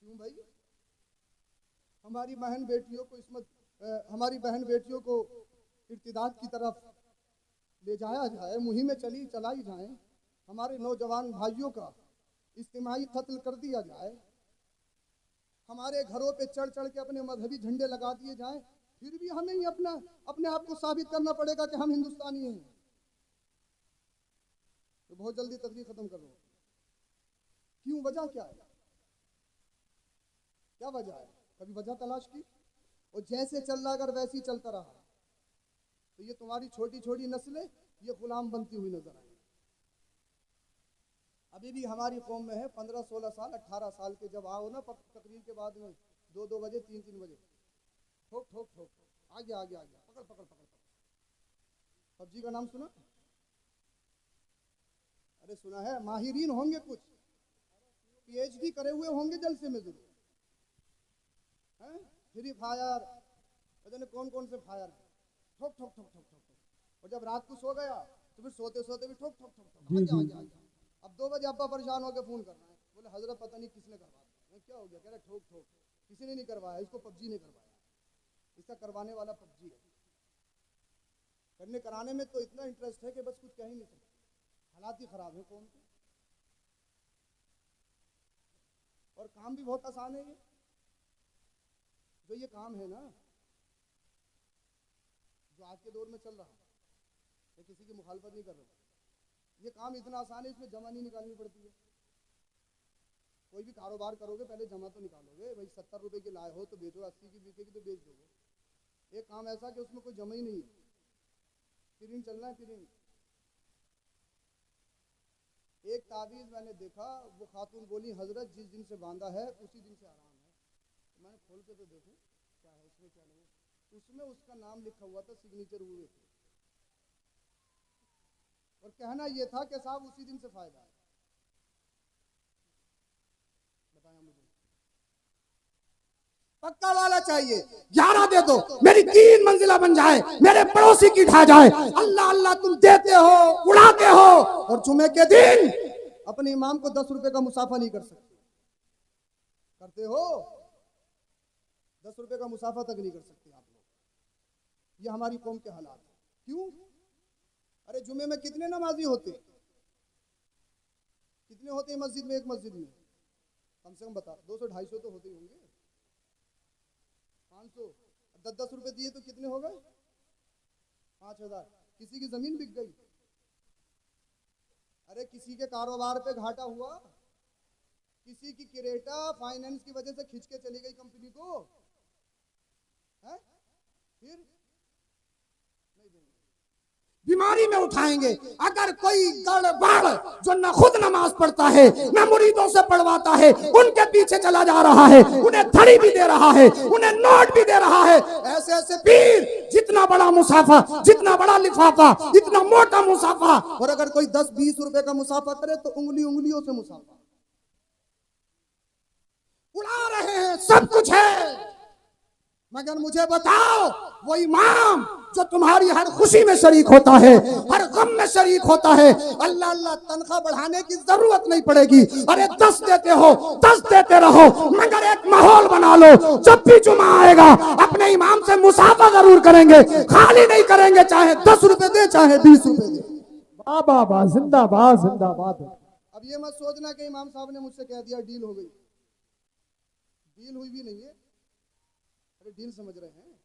क्यों भाई? हमारी बहन बेटियों को हमारी बहन बेटियों को इर्तिदाद की तरफ ले जाया जाए, मुहिमें चलाई जाएं, हमारे नौजवान भाइयों का इज्तिमाई कत्ल कर दिया जाए, हमारे घरों पे चढ़ चढ़ के अपने मजहबी झंडे लगा दिए जाएं, फिर भी हमें ही अपने आप को साबित करना पड़ेगा कि हम हिंदुस्तानी हैं। तो बहुत जल्दी तकरीर खत्म कर लो। क्यों? वजह क्या है? क्या वजह है? कभी वजह तलाश की? और जैसे चल रहा अगर वैसे ही चलता रहा तो ये तुम्हारी छोटी छोटी नस्लें ये गुलाम बनती हुई नजर आएंगी। अभी भी हमारी कौम में है 15-16 साल 18 साल के जब आओ ना तकरीर के बाद में 2-2 बजे 3-3 बजे ठोक ठोक ठोक आगे आगे आगे पकड़ पकड़ पकड़ पकड़। पबजी का नाम सुना? अरे सुना है। माहिरीन होंगे, कुछ पीएचडी करे हुए होंगे जलसे में जरूर हैं। फ्री फायर पता नहीं कौन कौन से फायर है, ठोक ठोक ठोक ठोक ठोक। और जब रात को सो गया तो फिर सोते सोते भी ठोक ठोक ठोक ठोक आगे आगे आगे। अब 2 बजे अब्बा परेशान होकर फोन कर रहा है, बोले हजरत पता नहीं किसने करवाया। क्या हो गया? कह रहा ठोक ठोक किसी ने नहीं करवाया, इसको पबजी ने करवाया, इसका करवाने वाला पबजी है। करने कराने में तो इतना इंटरेस्ट है कि बस कुछ कह ही नहीं सकते। हालात ही खराब है कौन के। और काम भी बहुत आसान है। ये जो ये काम है ना, जो आज के दौर में चल रहा है, मैं किसी की मुखालफत नहीं कर रहा, ये काम इतना आसान है, इसमें जमा नहीं निकालनी पड़ती है। कोई भी कारोबार करोगे पहले जमा तो निकालोगे भाई। 70 रुपए की लाए हो तो बेचो, 80 की बिकेगी तो बेच दोगे। एक काम ऐसा कि उसमें कोई जमा ही नहीं है, फिरिंग चलना है फिरिंग। एक तावीज़ मैंने देखा, वो खातून बोली हजरत जिस दिन से बांधा है उसी दिन से आराम है। तो मैंने खोल के तो देखूं क्या है इसमें, क्या नहीं। उसमें उसका नाम लिखा हुआ था, सिग्नेचर हुए थे, और कहना यह था कि साहब उसी दिन से फायदा है। बताया मुझे पक्का वाला चाहिए, 11 दे दो, मेरी 3 मंजिला बन जाए, मेरे पड़ोसी की ढा जाए। अल्लाह अल्लाह तुम देते हो, उड़ाते हो, और जुमे के दिन अपने इमाम को 10 रुपए का मुसाफा नहीं कर सकते। करते हो? 10 रुपए का मुसाफा तक नहीं कर सकते आप लोग। ये हमारी कौम के हालात है। क्यों? अरे जुमे में कितने नमाजी होते? कितने होते हैं मस्जिद में? एक मस्जिद में कम से कम बता, 200-250 तो होते ही होंगे। 500 10-10 रुपए दिए तो कितने हो गए? 5000। किसी की जमीन बिक गई। अरे किसी के कारोबार पे घाटा हुआ, किसी की क्रेटा फाइनेंस की वजह से खिंच के चली गई कंपनी को, है? फिर नहीं देंगे, बीमारी में उठाएंगे। अगर कोई गड़बड़ जो न खुद नमाज पढ़ता है न मुरीदों से पढ़वाता है, उनके पीछे चला जा रहा है, उन्हें धड़ी भी दे रहा है, उन्हें नोट भी दे रहा है, ऐसे ऐसे पीर, जितना बड़ा मुसाफा, जितना बड़ा लिफाफा, इतना मोटा मुसाफा। और अगर कोई 10-20 रुपए का मुसाफा करे तो उंगलियों से मुसाफा। उड़ा रहे हैं, सब कुछ है, मगर मुझे बताओ वो इमाम जो तुम्हारी हर खुशी में शरीक होता है, हर गम में शरीक होता है, अल्लाह अल्लाह तनख्वाह बढ़ाने की जरूरत नहीं पड़ेगी। अरे 10 देते हो, 10 देते रहो, मगर एक माहौल बना लो, जब भी जुमा आएगा अपने इमाम से मुसाफा जरूर करेंगे, खाली नहीं करेंगे, चाहे 10 रुपए दे चाहे 20 रुपए दे। बाबा बा जिंदाबाद जिंदाबाद। अब ये मत सोचना कि इमाम साहब ने मुझसे कह दिया डील हो गई। डील हुई भी नहीं है। अरे डील समझ रहे हैं,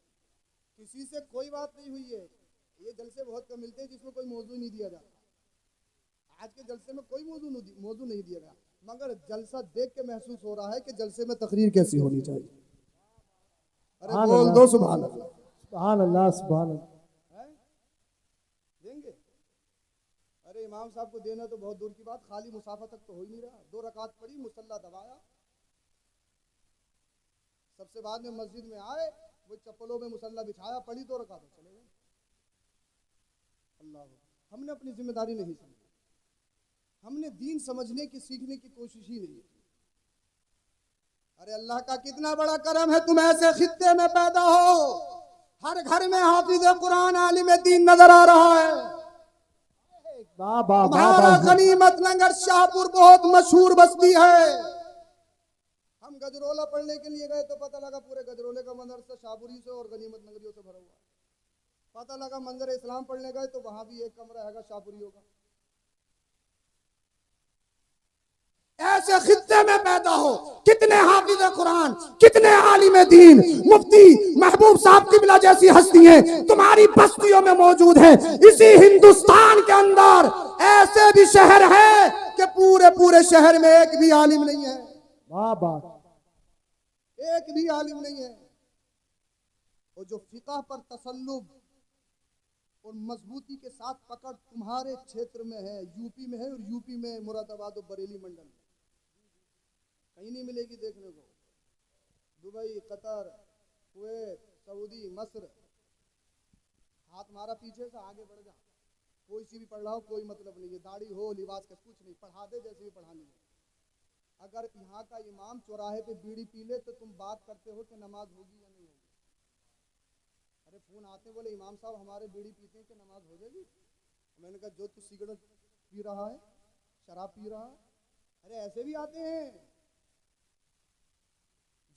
किसी से कोई बात नहीं हुई है। ये जलसे बहुत कम मिलते हैं जिसमें कोई मौजू नहीं दिया जाता। आज के जलसे में कोई मौजू नहीं दिया गया, मगर जलसा देख के महसूस हो रहा है कि जलसे में तकरीर कैसी होनी चाहिए। अरे बोल दो सुभान अल्लाह, सुभान अल्लाह, सुभान अल्लाह। देंगे? अरे इमाम साहब को देना तो बहुत दूर की बात, खाली मुसाफा तक तो हो ही नहीं रहा। 2 रकात पड़ी, मुसल्ला दबाया, सबसे बाद में मस्जिद में आए, वो चप्पलों में मुसल्ला बिछाया, पड़ी 2 रकात, चले गए। अल्लाह, हमने अपनी जिम्मेदारी नहीं समझी, हमने दीन समझने की सीखने की कोशिश ही नहीं की। अरे अल्लाह का कितना बड़ा करम है, तुम ऐसे खित्ते में पैदा हो, हर घर में हाफिज कुरान आलिम दीन नजर आ रहा है। तुम्हारा गनीमत नगर शाहपुर बहुत मशहूर बस्ती है, हम हम गजरोला पढ़ने के लिए गए तो पता लगा पूरे गजरोले का मदरसा शाहपुरी से और गनीमत नगरियों से भरा हुआ है। पता लगा मंजर इस्लाम पढ़ने गए तो वहां भी एक कमरा हैगा शाहपुरियों का। ऐसे खित्ते में पैदा हो, कितने हाफिज कुरान, कितने आलिम दीन, मुफ्ती महबूब साहब किबला जैसी हस्तियां तुम्हारी बस्तियों में मौजूद हैं। इसी हिंदुस्तान के अंदर ऐसे भी शहर हैं कि पूरे पूरे शहर में एक भी आलिम नहीं है। वाह वाह, एक भी आलिम नहीं है। और जो फिक़ह पर तसल्लुब और मजबूती के साथ पकड़ तुम्हारे क्षेत्र में है, यूपी में है, और यूपी में मुरादाबाद और बरेली मंडल में कहीं नहीं मिलेगी देखने को। दुबई, कतर, कुवैत, सऊदी, मस्र, हाथ मारा पीछे से आगे बढ़ जा। कोई सी भी पढ़ रहा हो कोई मतलब नहीं है, दाढ़ी हो लिबास का कुछ नहीं, पढ़ा दे जैसे भी पढ़ानी है। अगर यहाँ का इमाम चौराहे पे बीड़ी पी ले तो तुम बात करते हो कि नमाज होगी या नहीं होगी। अरे फोन आते बोले इमाम साहब हमारे बीड़ी पीते हैं कि नमाज हो जाएगी। मैंने कहा जो तू सिगरेट पी रहा है, शराब पी रहा है, अरे ऐसे भी आते हैं।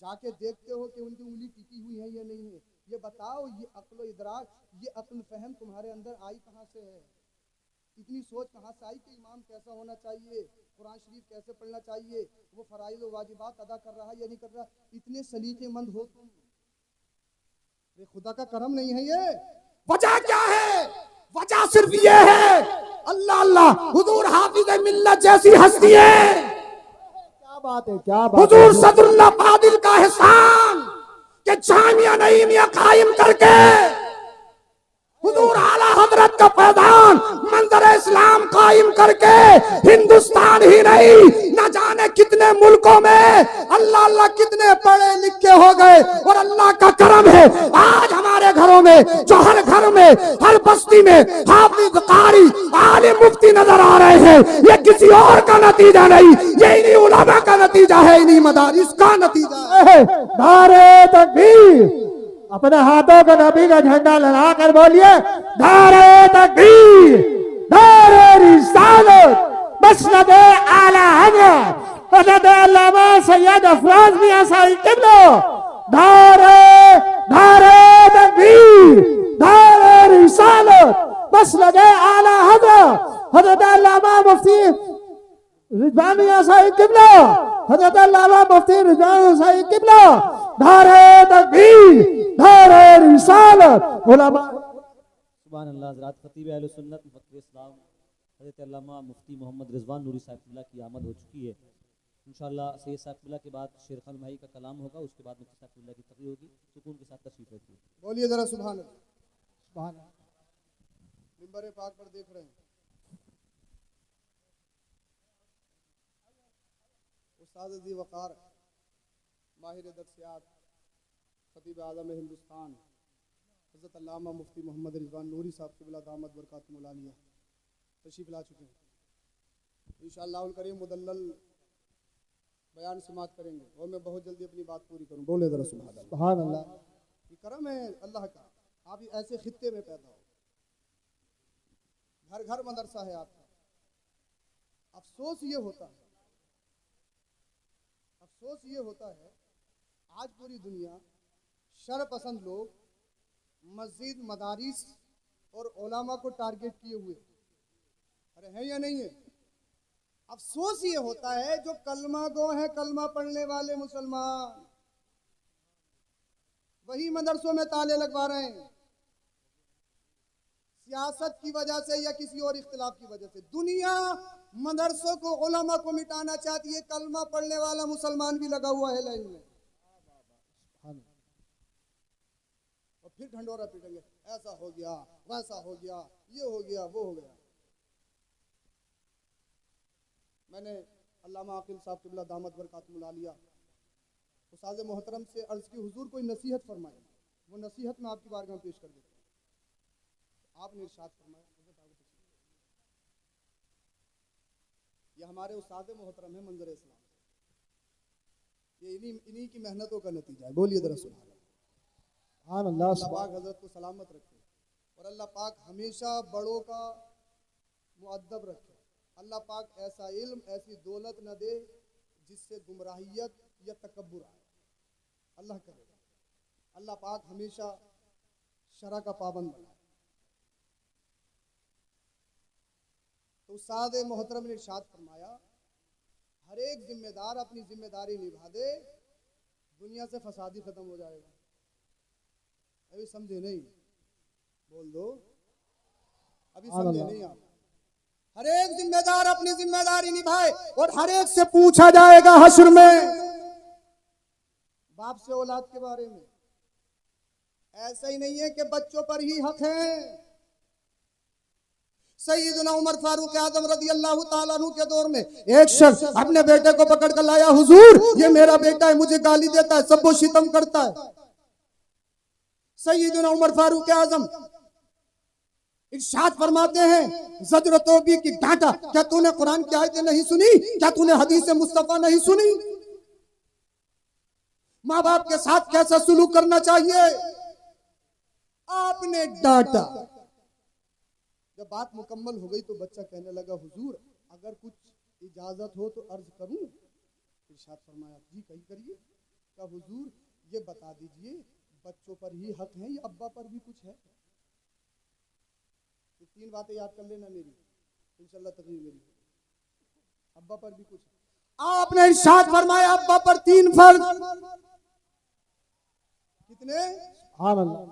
जाके देखते हो कि उनकी उंगली टिकी हुई है या नहीं है। ये बताओ, ये अक्ल इदराक, ये अक्ल फहम तुम्हारे अंदर आई कहाँ से है? इतनी सोच कहाँ से आई कि इमाम कैसा होना चाहिए, कुरान शरीफ कैसे पढ़ना चाहिए, वो फराइज और वाजिबात अदा कर रहा है या नहीं कर रहा। इतने सलीकेमंद हो तुम। ये खुदा का करम नहीं है ये? वजह क्या है? वजह सिर्फ ये है, अल्लाह अल्लाह हुजूर हाफिज मिल्लत जैसी हस्तियां, क्या बात है, क्या बात हुजूर है। सदरुल्लाह फादिल का एहसान के जामिया नईमिया कायम करके, हुजूर आला हजरत का फैजान मंजर इस्लाम कायम करके हिंदुस्तान ही नहीं न जाने कितने मुल्कों में अल्लाह अल्लाह कितने पढ़े लिखे हो गए। और अल्लाह का करम है आज हमारे घरों में, जो हर घर में, हर बस्ती में हाफिज, कारी, आलिम, मुफ्ती नजर आ रहे हैं। ये किसी और का नतीजा नहीं, ये इन्हीं उलमा का नतीजा है, इन्हीं मदारिस का नतीजा है। नारे तकबीर, अपने हाथों को नबी का झंडा लगा कर बोलिए, नारे तकबीर, नारे रिसालत, मसनद आला हज़रत हज़रत अल्लामा सैयद अफरोज मियां साहिब किबला, नारे नारे तकबीर, नारे रिसालत, मसनद आला हज़रत हज़रत अल्लामा मुफ्ती रिजवान मियां साहिब किबला, हज़रत अल्लामा मुफ्ती रिजवान साहिब किबला, नारे तकबीर, नारे रिसालत, उलमा। सुभान अल्लाह। हज़रात खतीब अहले सुन्नत मुफक्किर इस्लाम हज़रत अल्लामा मुफ्ती मोहम्मद रिजवान नूरी साहिब किबला की आमद हो चुकी है। इंशाअल्लाह सैयद साहिब किबला के बाद शेर खान भाई का कलाम होगा, उसके बाद मुफ्ती साहिब किबला की तकरीर होगी। सुकून के साथ तशरीफ रखिए। बोलिए जरा सुभान अल्लाह। सुभान अल्लाह। मिंबर पाक पर देख रहे हैं उस्ताद ज़ी वक़ार, माहिर दर्सियात, खतीब आज़म हिंदुस्तान हज़रत अल्लामा मुफ्ती मोहम्मद रिजवान नूरी साहब क़िबला दामत बरकातुहुल आलिया तशरीफ़ ला चुके हैं। इंशाअल्लाहुल करीम मुदल्लल बयान समात करेंगे और मैं बहुत जल्दी अपनी बात पूरी करूँ। बोले ज़रा सुभान अल्लाह। सुभान अल्लाह। ये करम है अल्लाह का, आप ऐसे खित्ते में पैदा हो, घर घर मदरसा है आपका। अफसोस ये होता है, अफसोस ये होता है आज पूरी दुनिया शर पसंद लोग मस्जिद, मदारिस और उलमा को टारगेट किए हुए। अरे है या नहीं है? अफसोस ये होता है जो कलमा गो है, कलमा पढ़ने वाले मुसलमान, वही मदरसों में ताले लगवा रहे हैं, सियासत की वजह से या किसी और इख्तिलाफ की वजह से। दुनिया मदरसों को, उलमा को मिटाना चाहती है, कलमा पढ़ने वाला मुसलमान भी लगा हुआ है लाइन में। और फिर ढंडोरा पीटेंगे, ऐसा हो गया, वैसा हो गया, ये हो गया, वो हो गया। मैंने अल्लामा आकिल साहब क़िबला दामत बरकातुहुल आलिया उस्ताद मोहतरम से अर्ज़ की, हुजूर कोई नसीहत फरमाए। वो नसीहत मैं आपकी बारगाह में पेश कर देता हूँ। आपने इरशाद फरमाया, ये हमारे उस्ताद मोहतरम है मंजर इस्लाम, ये इन्हीं की मेहनतों का नतीजा है। बोलिए जरा सुभान अल्लाह। अल्लाह पाक हजरत को सलामत रखे और अल्लाह पाक हमेशा बड़ों का मुअद्दब रखे। अल्लाह पाक ऐसा इल्म, ऐसी दौलत न दे जिससे गुमराहियत या तकब्बुर आए। अल्लाह करे, अल्लाह पाक हमेशा शरा का पाबंद बनाए। तो उस्ताद मोहतरम ने इरशाद फरमाया, हर एक जिम्मेदार अपनी जिम्मेदारी निभा दे, दुनिया से फसादी खत्म हो जाएगा। अभी समझे नहीं? बोल दो, अभी समझे नहीं आप? हर एक जिम्मेदार अपनी जिम्मेदारी निभाए और हर एक से पूछा जाएगा हश्र में बाप से औलाद के बारे में। ऐसा ही नहीं है कि बच्चों पर ही हक है। सैयदना उमर फारूक आजम रज़ी अल्लाह ताला अन्हु के दौर में एक शख्स अपने बेटे को पकड़ कर लाया, हुजूर ये मेरा बेटा है, मुझे गाली देता है, सबको शितम करता है। सैयदना उमर फारूक आजम इरशाद फरमाते हैं, ज़ज्र तौबी की डांटा, क्या तूने कुरान की आयतें नहीं सुनी? क्या तूने हदीस मुस्तफा नहीं सुनी? माँ बाप के साथ कैसा सुलूक करना चाहिए, आपने डांटा। जब बात मुकम्मल हो गई तो बच्चा कहने लगा, हुजूर अगर कुछ इजाजत हो तो अर्ज करूं? इरशाद फरमाया, जी करिए। क्या हुजूर ये बता दीजिए, बच्चों पर ही हक है या अब्बा पर भी कुछ है? ये तीन बातें याद कर लेना मेरी, इंशाल्लाह तकरीर मेरी। अब्बा पर भी कुछ है। आपने इरशाद फरमाया, अब्बा पर 3 फर्ज। कितने? सुभान अल्लाह।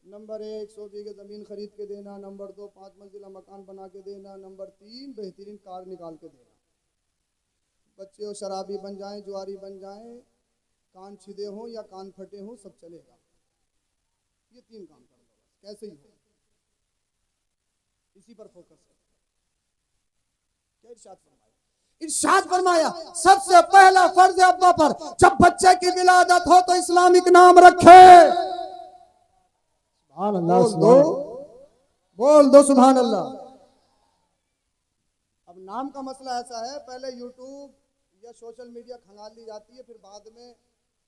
नंबर 1 100 बीघे जमीन खरीद के देना, नंबर 2 5 मंजिला मकान बना के देना, नंबर 3 बेहतरीन कार निकाल के देना। बच्चे हो शराबी बन जाएं, जुआरी बन जाएं, कान छिदे हों या कान फटे हों, सब चलेगा। ये 3 काम कर लो, कैसे ही हो, इसी पर फोकस है। क्या इरशाद फरमाया? इरशाद फरमाया, सबसे पहला फर्ज है अब्बा पर, जब बच्चे की विलादत हो तो इस्लामिक नाम रखे। सुभान अल्लाह। बोल दो सुभान अल्लाह। अब नाम का मसला ऐसा है, पहले यूट्यूब या सोशल मीडिया खंगाल ली जाती है, फिर बाद में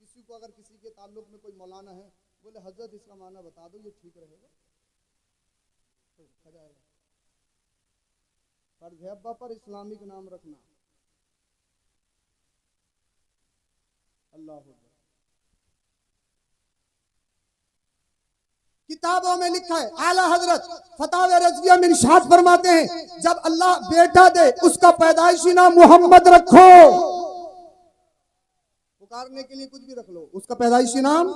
किसी को अगर किसी के ताल्लुक में कोई मौलाना है, बोले हजरत इसका माना बता दो, ये ठीक रहेगा, तो हो जाएगा। फर्ज है अब्बा पर इस्लामिक नाम रखना। अल्लाह किताबों में लिखा है, आला हजरत फतावे रज़विया में इरशाद फरमाते हैं, जब अल्लाह बेटा दे उसका पैदाइशी नाम मोहम्मद रखो। पुकारने के लिए कुछ भी रख लो, उसका पैदाइशी नाम।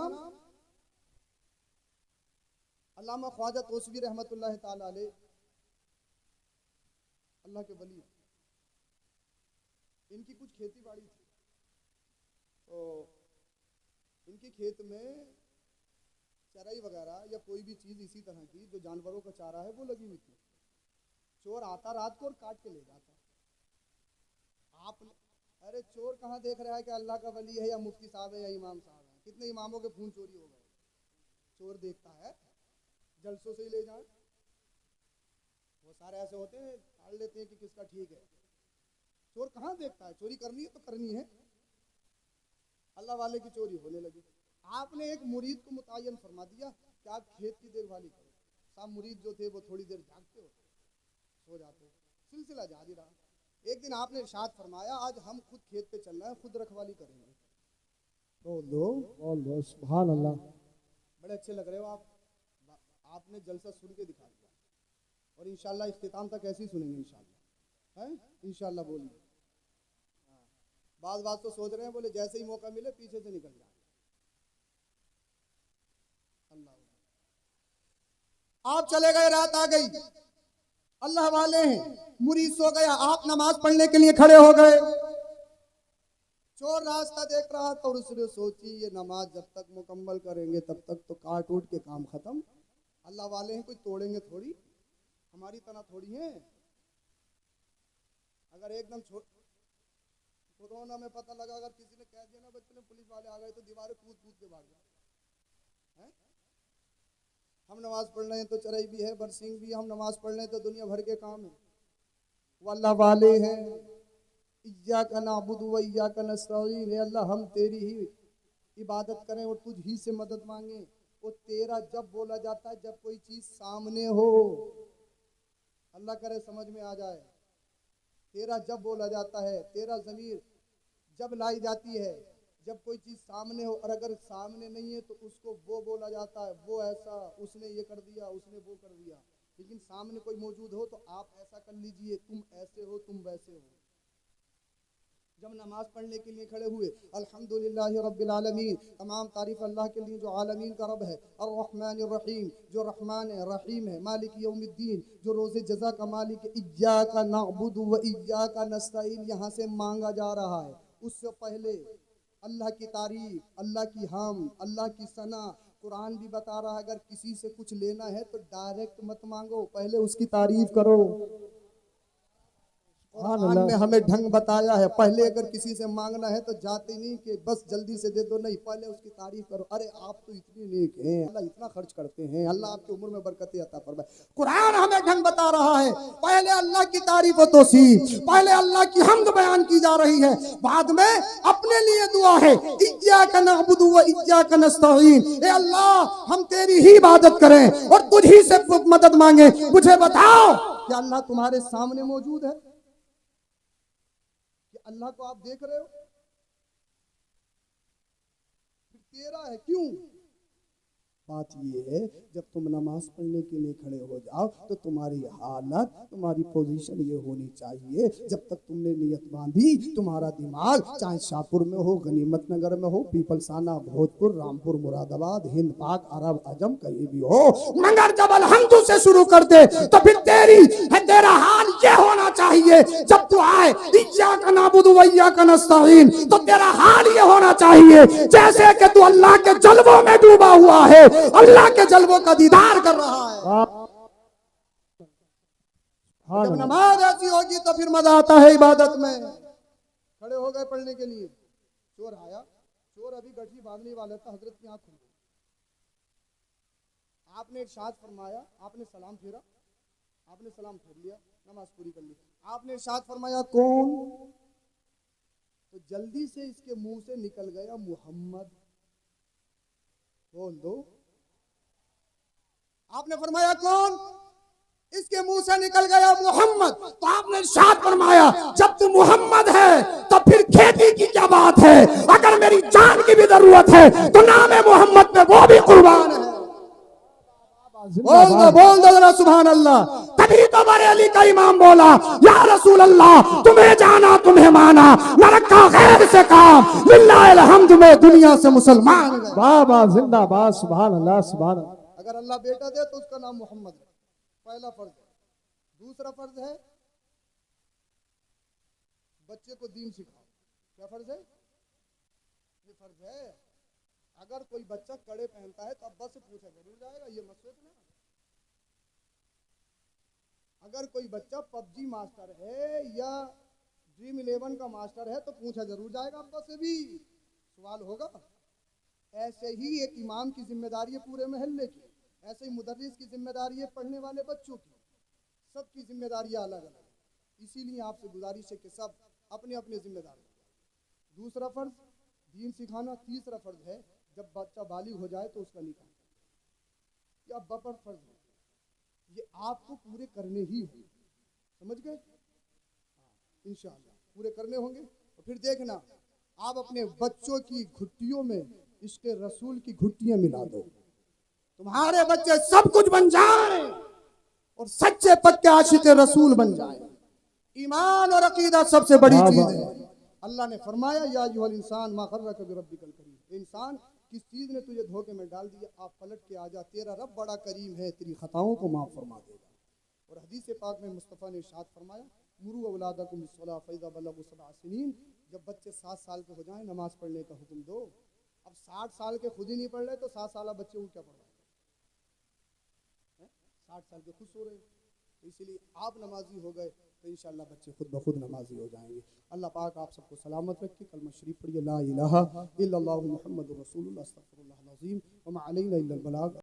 अल्लामा ख्वाजा तौसीफी रहमतुल्लाह ताला अलैह, अल्लाह के वली, इनकी कुछ खेती बाड़ी थी, तो इनके खेत में चराई वगैरह या कोई भी चीज इसी तरह की जो जानवरों का चारा है वो लगी हुई थी। चोर आता रात को और काट के ले जाता। आप अरे चोर कहाँ देख रहा है कि अल्लाह का वली है या मुफ्ती साहब है या इमाम साहब है? कितने इमामों के खून चोरी हो गए। चोर देखता है जलसों से ही ले जाए। वो सारे ऐसे होते हैं, ताड़ लेते हैं कि किसका ठीक है। चोर कहाँ देखता है, चोरी करनी है तो करनी है। अल्लाह वाले की चोरी होने लगी। आपने एक मुरीद को मुतय्यन फरमा दिया कि आप खेत की देखभाली करो। साहब मुरीद जो थे वो थोड़ी देर जागते होते, सो जाते, सिलसिला जारी रहा। एक दिन आपने इरशाद फरमाया, आज हम खुद खेत पे चल रहे हैं, खुद रखवाली करेंगे। बोल दो सुभान अल्लाह। बड़े अच्छे लग रहे हो आप। आपने जलसा सुन के दिखा दिया और इंशाल्लाह इख्तिताम तक ऐसे ही सुनेंगे इंशाल्लाह, हैं? इंशाल्लाह बोलिए। बात तो सोच रहे हैं, बोले जैसे ही मौका मिले पीछे से निकल जाए। अल्लाह, आप चले गए, रात आ गई, अल्लाह वाले हैं, मुरीद सो गया, आप नमाज पढ़ने के लिए खड़े हो गए। चोर रास्ता देख रहा था और उसने सोची ये नमाज जब तक मुकम्मल करेंगे तब तक तो काट उठ के काम खत्म। अल्लाह वाले हैं, कोई तोड़ेंगे थोड़ी, हमारी तरह थोड़ी है। अगर एकदम कोरोना में पता लगा, अगर किसी ने कह दिया ना बच्चे ने पुलिस वाले आ गए, तो दीवारें कूद के भाग जाए। हम नमाज पढ़ रहे हैं तो चराई भी है, बरसिंग भी, हम नमाज पढ़ रहे हैं तो दुनिया भर के काम है। वो अल्लाह वाले हैं, इय्याका नअबुदु व इय्याका नस्तईन, अल्लाह हम तेरी ही इबादत करें और तुझ ही से मदद मांगे। वो तेरा जब बोला जाता है जब कोई चीज सामने हो, अल्लाह करे समझ में आ जाए। तेरा जब बोला जाता है, तेरा ज़मीर जब लाई जाती है, जब कोई चीज़ सामने हो और अगर सामने नहीं है तो उसको वो बोला जाता है, वो ऐसा, उसने ये कर दिया, उसने वो कर दिया। लेकिन सामने कोई मौजूद हो तो आप ऐसा कर लीजिए, तुम ऐसे हो, तुम वैसे हो। जब नमाज पढ़ने के लिए खड़े हुए, अल्हम्दुलिल्लाह रब्बिल आलमीन, तमाम तारीफ अल्लाह के लिए जो आलमीन का रब है, अर्रहमानिर रहीम, जो रहमान है, रहीम है, मालिक यौमिद्दीन, जो रोज़े जज़ा का मालिक है, इय्याका नअबुदु व इय्याका नस्तईन, यहाँ से मांगा जा रहा है। उससे पहले अल्लाह की तारीफ, अल्लाह की हम, अल्लाह की सना, कुरान भी बता रहा है अगर किसी से कुछ लेना है तो डायरेक्ट मत मांगो, पहले उसकी तारीफ करो। कुरान ने हमें ढंग बताया है, पहले अगर किसी से मांगना है तो जाते नहीं कि बस जल्दी से दे दो, नहीं, पहले उसकी तारीफ करो। अरे आप तो इतने नेक हैं, अल्लाह इतना खर्च करते हैं, अल्लाह आपकी उम्र में बरकतें अता फरमाए। कुरान हमें ढंग बता रहा है, पहले अल्लाह की तारीफ तो सी, पहले अल्लाह की हम्द बयान की जा रही है, बाद में अपने लिए दुआ है, इय्याका नअबुदु व इय्याका नस्तईन, ए अल्लाह हम तेरी ही इबादत करें और तुझ ही से मदद मांगे। मुझे बताओ कि अल्लाह तुम्हारे सामने मौजूद है? अल्लाह को आप देख रहे हो? फिर तेरा है क्यों? बात ये है, जब तुम नमाज पढ़ने के लिए खड़े हो जाओ तो तुम्हारी हालत, तुम्हारी पोजीशन ये होनी चाहिए, जब तक तुमने नियत बांधी, तुम्हारा दिमाग चाहे शाहपुर में हो, गनीमत नगर में हो, पीपलसाना, भोजपुर, रामपुर, मुरादाबाद, हिंद, पाक, अरब, अजम, कहीं भी हो, मगर जब अलहम्दु से शुरू कर दे तो फिर तेरा हाल ये होना चाहिए, जब तू आए इय्याका नअबुदु व इय्याका नस्तईन, तो तेरा हाल ये होना चाहिए जैसे कि तू अल्लाह के जलवों में डूबा हुआ है, अल्लाह के जलवों का दीदार कर रहा है। जब नमाज ऐसी होगी तो फिर मजा आता है इबादत में। खड़े हो गए पढ़ने के लिए, चोर आया, चोर अभी गठरी बांधने वाला था, हजरत की आंख खुल गई, आपने इरशाद फरमाया, आपने सलाम फेरा, आपने सलाम फेर लिया, नमाज पूरी कर ली, आपने इरशाद फरमाया कौन? तो जल्दी से इसके मुंह से निकल गया मोहम्मद। बोल दो। आपने फरमाया कौन? इसके मुंह से निकल गया मोहम्मद। तो आपने इरशाद फरमाया जब तू मोहम्मद है तो फिर खेती की क्या बात है? अगर मेरी जान की भी जरूरत है तो नाम है मोहम्मद पे वो भी कुर्बान है। बोल दो जरा सुभान अल्लाह। तभी तो बरेली का इमाम बोला, या रसूल अल्लाह तुम्हें जाना तुम्हें माना, न रखा गैर से काम, लिल्लाहिल हम्द में दुनिया से मुसलमान। बाबा जिंदाबाद, सुभान अल्लाह, सुभान अल्लाह। अगर अल्लाह बेटा दे तो उसका नाम मोहम्मद है, पहला फर्ज है। दूसरा फर्ज है बच्चे को दीन सिखाओ। क्या फर्ज है? ये फर्ज है। अगर कोई बच्चा कड़े पहनता है तो अब्बा से पूछा जरूर जाएगा, ये मत सोचना। अगर कोई बच्चा पबजी मास्टर है या ड्रीम 11 का मास्टर है तो पूछा जरूर जाएगा अब्बा से भी, सवाल होगा। ऐसे ही एक इमाम की जिम्मेदारी है पूरे मोहल्ले की, ऐसे ही मुदर्रिस की जिम्मेदारी है पढ़ने वाले बच्चों की, सबकी जिम्मेदारियां अलग अलग है। इसीलिए आपसे गुजारिश है कि सब अपने अपने जिम्मेदारी। दूसरा फर्ज दीन सिखाना। तीसरा फर्ज है जब बच्चा बालिग हो जाए तो उसका निकाह। ये अब्बा पर फर्ज है, ये आपको पूरे करने ही होंगे, समझ गए? इंशाअल्लाह पूरे करने होंगे। और फिर देखना आप अपने बच्चों की घुट्टियों में इसके रसूल की घुट्टियां मिला दो, तुम्हारे बच्चे सब कुछ बन जाएं और सच्चे पक्के आशिक रसूल बन जाएं। ईमान और अकीदा सबसे बड़ी चीज है। अल्लाह ने फरमाया या अय्युहल इंसान मा गर्रका बिरब्बिकल करीम, इंसान किस चीज ने तुझे धोखे में डाल दिया, आप पलट के आ जा, तेरा रब बड़ा करीम है, तेरी खताओं को माफ फरमा देगा। और हदीस पाक में मुस्तफ़ा ने इरशाद फरमाया मुरू औलादकुम बिस्सलाह फइज़ा बलगू सबअ सिनीन, जब बच्चे 7 साल के हो जाएं नमाज पढ़ने का हुक्म दो। अब 60 साल के खुद ही नहीं पढ़ रहे तो 7 साल बच्चे को क्या पढ़ रहे हैं? 60 साल के खुद सो रहे हैं। तो इसलिए आप नमाजी हो गए तो इंशाअल्लाह बच्चे खुद ब खुद नमाजी हो जाएंगे। अल्लाह पाक आप सबको सलामत रखे। कलमा शरीफ पढ़िए, ला इलाहा इल्लल्लाहु मुहम्मदुर रसूलुल्लाह अस्तगफिरुल्लाह अज़ीम व मा अलैना इल्लल बलाग।